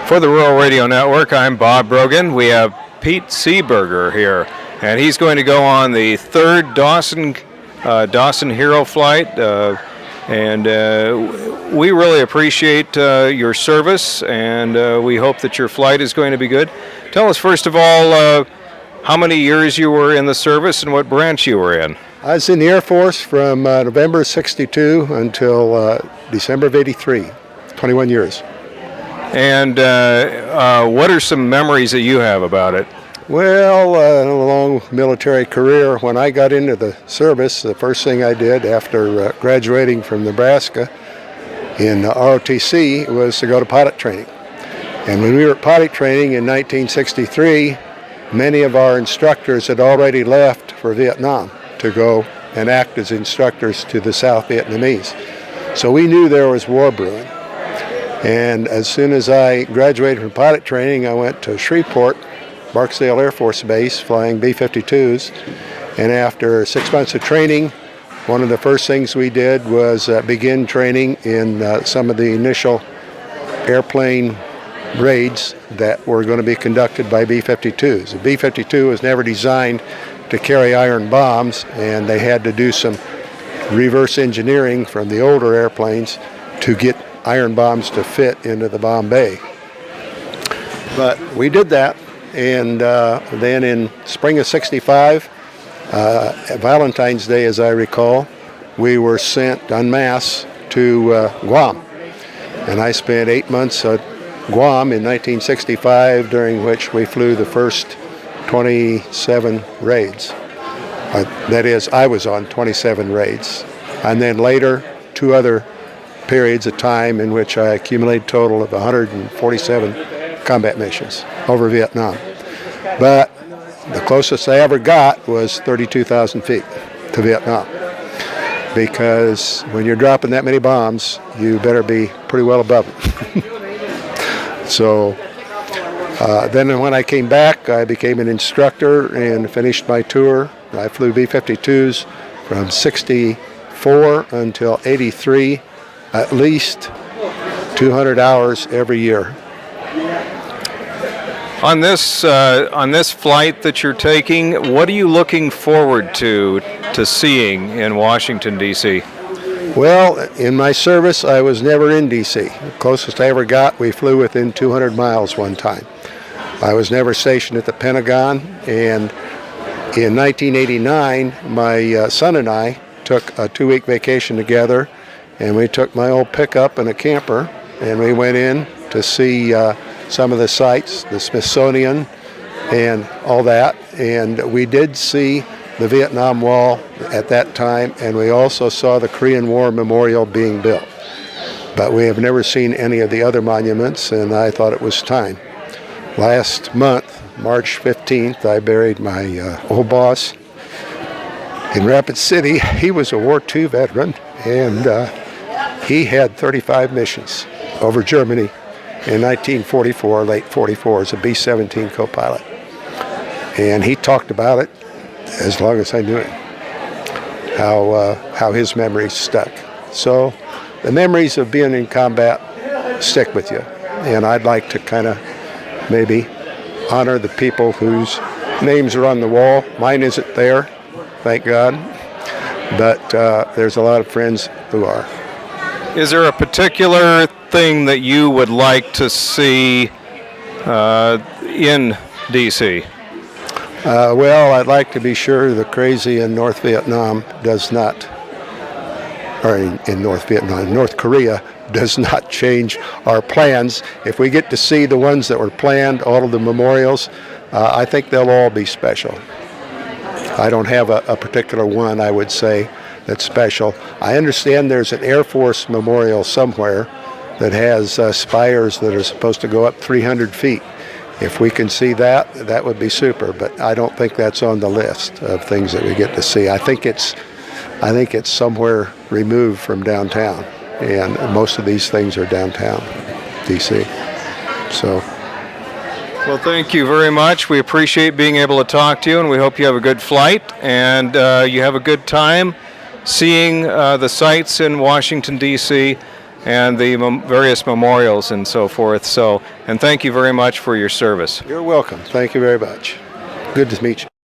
For the Rural Radio Network, I'm Bob Brogan. We have Pete Seberger here, and he's going to go on the third Dawson Hero flight, and we really appreciate your service, and we hope that your flight is going to be good. Tell us, first of all, how many years you were in the service and what branch you were in. I was in the Air Force from November 62 until December of 83, 21 years. And what are some memories that you have about it? Well, a long military career. When I got into the service, the first thing I did after graduating from Nebraska in ROTC was to go to pilot training. And when we were at pilot training in 1963, many of our instructors had already left for Vietnam to go and act as instructors to the South Vietnamese. So we knew there was war brewing. And as soon as I graduated from pilot training, I went to Shreveport, Barksdale Air Force Base, flying B-52s. And after 6 months of training, one of the first things we did was begin training in some of the initial airplane raids that were going to be conducted by B-52s. The B-52 was never designed to carry iron bombs, and they had to do some reverse engineering from the older airplanes to get iron bombs to fit into the bomb bay. But we did that, and then in spring of 65, Valentine's Day as I recall, we were sent en masse to Guam. And I spent 8 months at Guam in 1965, during which we flew the first 27 raids. That is, I was on 27 raids. And then later, 2 other periods of time in which I accumulated a total of 147 combat missions over Vietnam. But the closest I ever got was 32,000 feet to Vietnam. Because when you're dropping that many bombs, you better be pretty well above it. So then when I came back, I became an instructor and finished my tour. I flew B-52s from 64 until 83, at least 200 hours every year. On this flight that you're taking, what are you looking forward to seeing in Washington, D.C.? Well, in my service, I was never in D.C. The closest I ever got, we flew within 200 miles one time. I was never stationed at the Pentagon, and in 1989, my son and I took a 2-week vacation together, and we took my old pickup and a camper, and we went in to see some of the sites, the Smithsonian and all that, and we did see the Vietnam Wall at that time, and we also saw the Korean War Memorial being built. But we have never seen any of the other monuments, and I thought it was time. Last month, March 15th, I buried my old boss in Rapid City. He was a War II veteran, and he had 35 missions over Germany in 1944, late 44, as a B-17 co-pilot. And he talked about it as long as I knew him, how his memories stuck. So the memories of being in combat stick with you. And I'd like to kind of maybe honor the people whose names are on the wall. Mine isn't there, thank God. But there's a lot of friends who are. Is there a particular thing that you would like to see in D.C.? Well, I'd like to be sure the crazy in North Vietnam does not, or in North Vietnam, North Korea does not change our plans. If we get to see the ones that were planned, all of the memorials, I think they'll all be special. I don't have a particular one, I would say, that's special. I understand there's an Air Force memorial somewhere that has spires that are supposed to go up 300 feet. If we can see that, that would be super, but I don't think that's on the list of things that we get to see. I think it's somewhere removed from downtown, and most of these things are downtown, D.C. So. Well, thank you very much. We appreciate being able to talk to you, and we hope you have a good flight and you have a good time seeing the sights in Washington, D.C. and the various memorials and so forth. So, and thank you very much for your service. You're welcome. Thank you very much. Good to meet you.